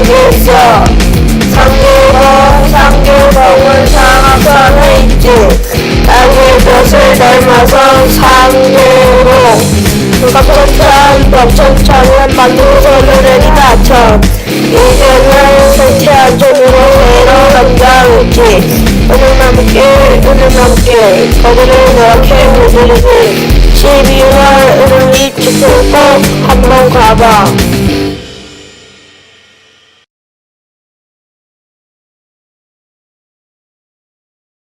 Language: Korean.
생겼어. 상계동은 상악산에 있지. 달걀볕을 닮아서 상계동. 벽천천은 만두소를 닫혀. 이제는 생체 안쪽으로 새로 등장했지. 은은함께 거기를 이렇게 물들이지. 12월 은은잎 축구꼭 한번 가봐.